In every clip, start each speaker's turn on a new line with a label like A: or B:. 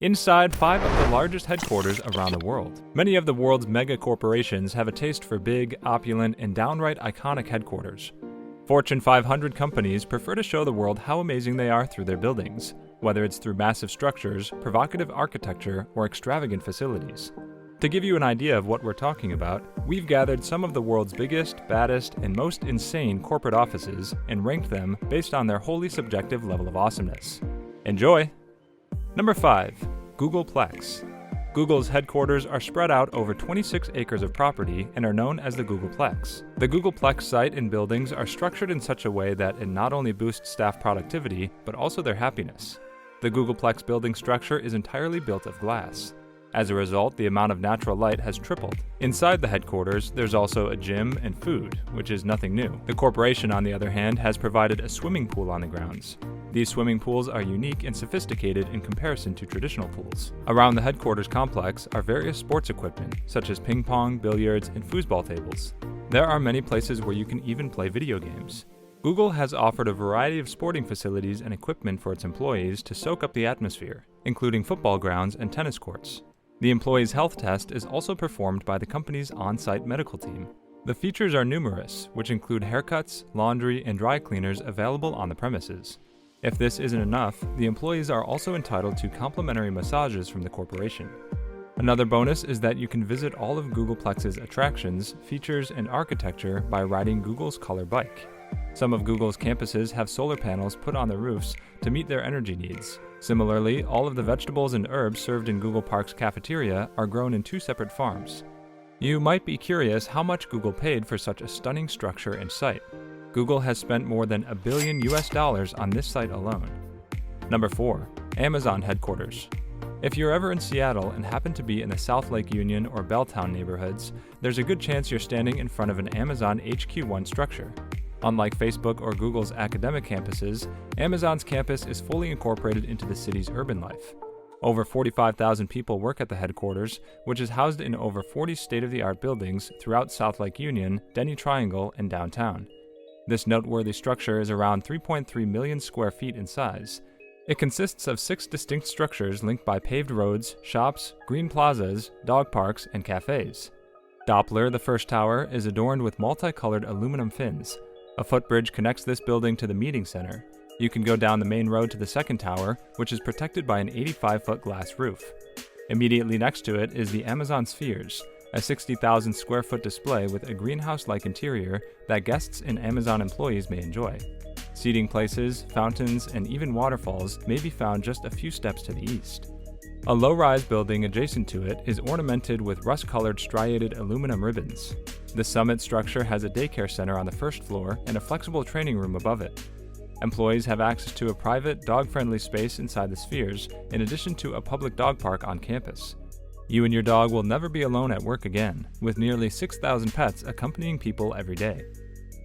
A: Inside 5 of the largest headquarters around the world. Many of the world's mega corporations have a taste for big, opulent, and downright iconic headquarters. Fortune 500 companies prefer to show the world how amazing they are through their buildings, whether it's through massive structures, provocative architecture, or extravagant facilities. To give you an idea of what we're talking about, we've gathered some of the world's biggest, baddest, and most insane corporate offices and ranked them based on their wholly subjective level of awesomeness. Enjoy! Number 5. Googleplex. Google's headquarters are spread out over 26 acres of property and are known as the Googleplex. The Googleplex site and buildings are structured in such a way that it not only boosts staff productivity, but also their happiness. The Googleplex building structure is entirely built of glass. As a result, the amount of natural light has tripled. Inside the headquarters, there's also a gym and food, which is nothing new. The corporation, on the other hand, has provided a swimming pool on the grounds. These swimming pools are unique and sophisticated in comparison to traditional pools. Around the headquarters complex are various sports equipment, such as ping pong, billiards, and foosball tables. There are many places where you can even play video games. Google has offered a variety of sporting facilities and equipment for its employees to soak up the atmosphere, including football grounds and tennis courts. The employee's health test is also performed by the company's on-site medical team. The features are numerous, which include haircuts, laundry, and dry cleaners available on the premises. If this isn't enough, the employees are also entitled to complimentary massages from the corporation. Another bonus is that you can visit all of Googleplex's attractions, features, and architecture by riding Google's Color Bike. Some of Google's campuses have solar panels put on the roofs to meet their energy needs. Similarly, all of the vegetables and herbs served in Google Park's cafeteria are grown in 2 separate farms. You might be curious how much Google paid for such a stunning structure and site. Google has spent more than $1 billion on this site alone. Number 4. Amazon headquarters. If you're ever in Seattle and happen to be in the South Lake Union or Belltown neighborhoods, there's a good chance you're standing in front of an Amazon HQ1 structure. Unlike Facebook or Google's academic campuses, Amazon's campus is fully incorporated into the city's urban life. Over 45,000 people work at the headquarters, which is housed in over 40 state-of-the-art buildings throughout South Lake Union, Denny Triangle, and downtown. This noteworthy structure is around 3.3 million square feet in size. It consists of 6 distinct structures linked by paved roads, shops, green plazas, dog parks, and cafes. Doppler, the first tower, is adorned with multicolored aluminum fins. A footbridge connects this building to the meeting center. You can go down the main road to the second tower, which is protected by an 85-foot glass roof. Immediately next to it is the Amazon Spheres, a 60,000 square foot display with a greenhouse-like interior that guests and Amazon employees may enjoy. Seating places, fountains, and even waterfalls may be found just a few steps to the east. A low-rise building adjacent to it is ornamented with rust-colored striated aluminum ribbons. The summit structure has a daycare center on the first floor and a flexible training room above it. Employees have access to a private, dog-friendly space inside the Spheres, in addition to a public dog park on campus. You and your dog will never be alone at work again, with nearly 6,000 pets accompanying people every day.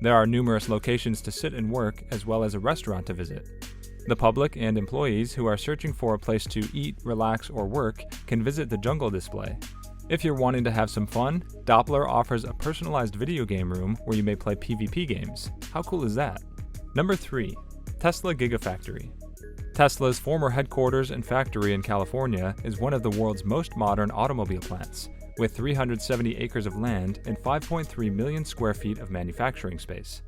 A: There are numerous locations to sit and work, as well as a restaurant to visit. The public and employees who are searching for a place to eat, relax, or work can visit the Jungle display. If you're wanting to have some fun, Doppler offers a personalized video game room where you may play PvP games. How cool is that? Number 3. Tesla Gigafactory. Tesla's former headquarters and factory in California is one of the world's most modern automobile plants, with 370 acres of land and 5.3 million square feet of manufacturing space.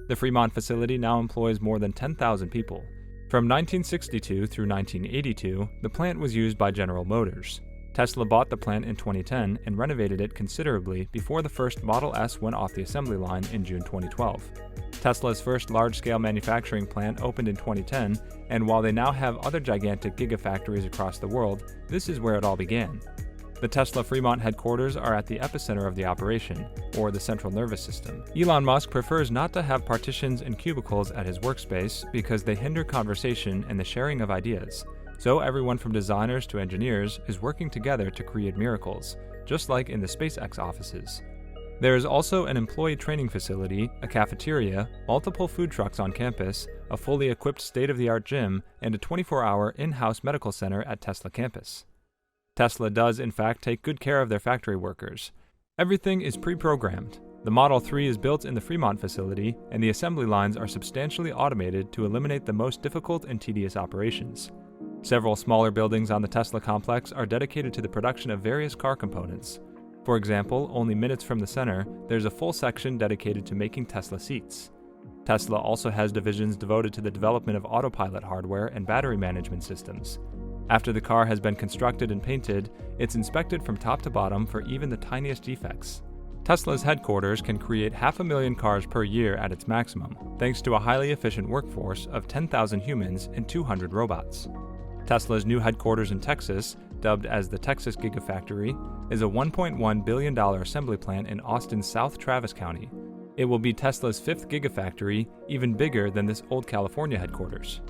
A: The Fremont facility now employs more than 10,000 people. From 1962 through 1982, the plant was used by General Motors. Tesla bought the plant in 2010 and renovated it considerably before the first Model S went off the assembly line in June 2012. Tesla's first large-scale manufacturing plant opened in 2010, and while they now have other gigantic gigafactories across the world, this is where it all began. The Tesla Fremont headquarters are at the epicenter of the operation, or the central nervous system. Elon Musk prefers not to have partitions and cubicles at his workspace because they hinder conversation and the sharing of ideas. So everyone from designers to engineers is working together to create miracles, just like in the SpaceX offices. There is also an employee training facility, a cafeteria, multiple food trucks on campus, a fully equipped state-of-the-art gym, and a 24-hour in-house medical center at Tesla campus. Tesla does, in fact, take good care of their factory workers. Everything is pre-programmed. The Model 3 is built in the Fremont facility, and the assembly lines are substantially automated to eliminate the most difficult and tedious operations. Several smaller buildings on the Tesla complex are dedicated to the production of various car components. For example, only minutes from the center, there's a full section dedicated to making Tesla seats. Tesla also has divisions devoted to the development of autopilot hardware and battery management systems. After the car has been constructed and painted, it's inspected from top to bottom for even the tiniest defects. Tesla's headquarters can create 500,000 cars per year at its maximum, thanks to a highly efficient workforce of 10,000 humans and 200 robots. Tesla's new headquarters in Texas, dubbed as the Texas Gigafactory, is a $1.1 billion assembly plant in Austin's South Travis County. It will be Tesla's 5th Gigafactory, even bigger than this old California headquarters.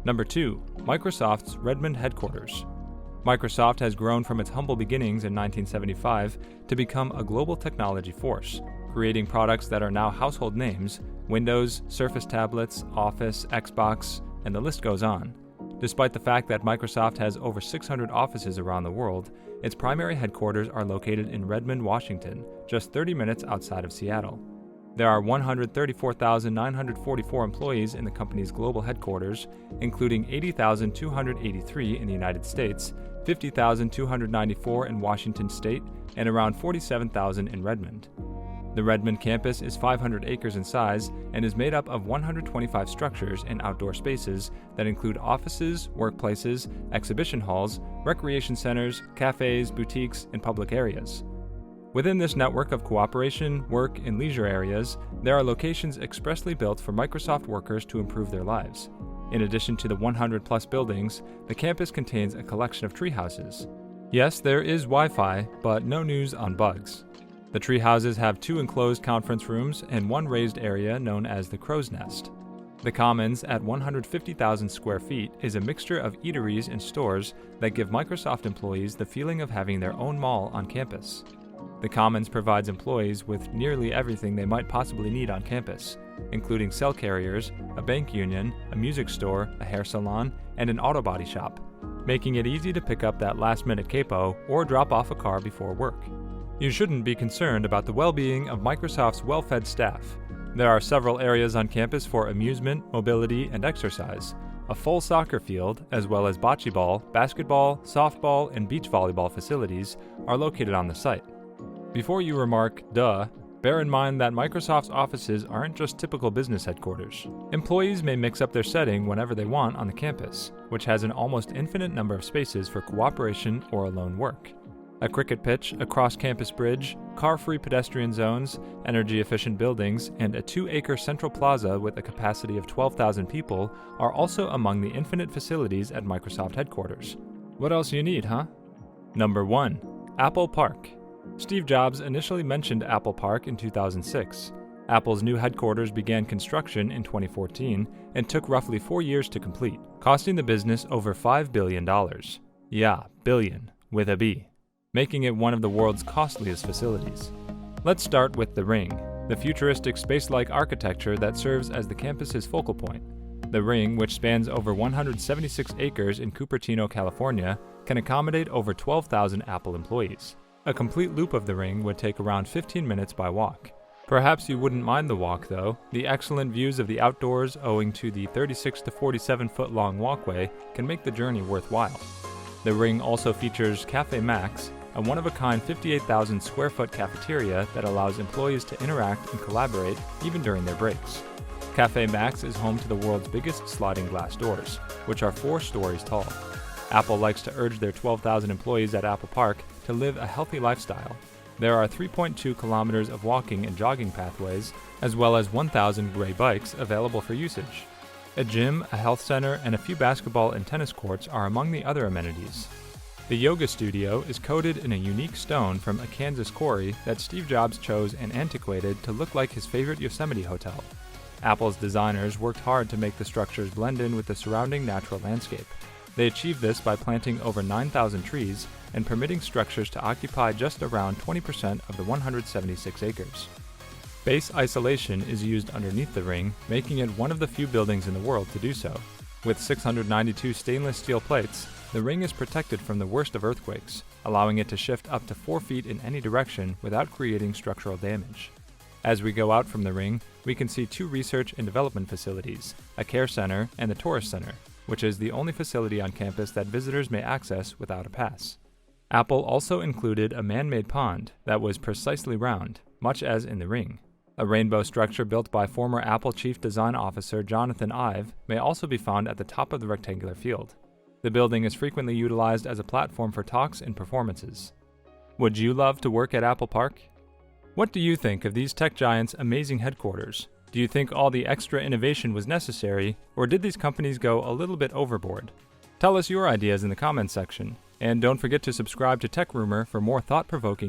A: Number 2. Microsoft's Redmond headquarters. Microsoft has grown from its humble beginnings in 1975 to become a global technology force, creating products that are now household names: Windows, Surface tablets, Office, Xbox, and the list goes on. Despite the fact that Microsoft has over 600 offices around the world, its primary headquarters are located in Redmond, Washington, just 30 minutes outside of Seattle. There are 134,944 employees in the company's global headquarters, including 80,283 in the United States, 50,294 in Washington State, and around 47,000 in Redmond. The Redmond campus is 500 acres in size and is made up of 125 structures and outdoor spaces that include offices, workplaces, exhibition halls, recreation centers, cafes, boutiques, and public areas. Within this network of cooperation, work, and leisure areas, there are locations expressly built for Microsoft workers to improve their lives. In addition to the 100-plus buildings, the campus contains a collection of tree houses. Yes, there is Wi-Fi, but no news on bugs. The tree houses have 2 enclosed conference rooms and 1 raised area known as the Crow's Nest. The Commons, at 150,000 square feet, is a mixture of eateries and stores that give Microsoft employees the feeling of having their own mall on campus. The Commons provides employees with nearly everything they might possibly need on campus, including cell carriers, a bank union, a music store, a hair salon, and an auto body shop, making it easy to pick up that last-minute capo or drop off a car before work. You shouldn't be concerned about the well-being of Microsoft's well-fed staff. There are several areas on campus for amusement, mobility, and exercise. A full soccer field, as well as bocce ball, basketball, softball, and beach volleyball facilities are located on the site. Before you remark, duh, bear in mind that Microsoft's offices aren't just typical business headquarters. Employees may mix up their setting whenever they want on the campus, which has an almost infinite number of spaces for cooperation or alone work. A cricket pitch, a cross-campus bridge, car-free pedestrian zones, energy-efficient buildings, and a 2-acre central plaza with a capacity of 12,000 people are also among the infinite facilities at Microsoft headquarters. What else you need, huh? Number 1. Apple Park. Steve Jobs initially mentioned Apple Park in 2006. Apple's new headquarters began construction in 2014 and took roughly 4 years to complete, costing the business over $5 billion. Yeah, billion, with a B, making it one of the world's costliest facilities. Let's start with the Ring, the futuristic space-like architecture that serves as the campus's focal point. The Ring, which spans over 176 acres in Cupertino, California, can accommodate over 12,000 Apple employees. A complete loop of the Ring would take around 15 minutes by walk. Perhaps you wouldn't mind the walk, though. The excellent views of the outdoors, owing to the 36 to 47-foot long walkway, can make the journey worthwhile. The Ring also features Cafe Max, a one-of-a-kind 58,000 square foot cafeteria that allows employees to interact and collaborate even during their breaks. Cafe Max is home to the world's biggest sliding glass doors, which are 4 stories tall. Apple likes to urge their 12,000 employees at Apple Park to live a healthy lifestyle. There are 3.2 kilometers of walking and jogging pathways, as well as 1,000 gray bikes available for usage. A gym, a health center, and a few basketball and tennis courts are among the other amenities. The yoga studio is coated in a unique stone from a Kansas quarry that Steve Jobs chose and antiquated to look like his favorite Yosemite hotel. Apple's designers worked hard to make the structures blend in with the surrounding natural landscape. They achieved this by planting over 9,000 trees and permitting structures to occupy just around 20% of the 176 acres. Base isolation is used underneath the Ring, making it one of the few buildings in the world to do so. With 692 stainless steel plates, the Ring is protected from the worst of earthquakes, allowing it to shift up to 4 feet in any direction without creating structural damage. As we go out from the Ring, we can see 2 research and development facilities, a care center, and the tourist center. which is the only facility on campus that visitors may access without a pass. Apple also included a man-made pond that was precisely round, much as in the Ring. A rainbow structure built by former Apple Chief Design Officer Jonathan Ive may also be found at the top of the rectangular field. The building is frequently utilized as a platform for talks and performances. Would you love to work at Apple Park? What do you think of these tech giants' amazing headquarters? Do you think all the extra innovation was necessary, or did these companies go a little bit overboard? Tell us your ideas in the comments section, and don't forget to subscribe to Tech Rumor for more thought-provoking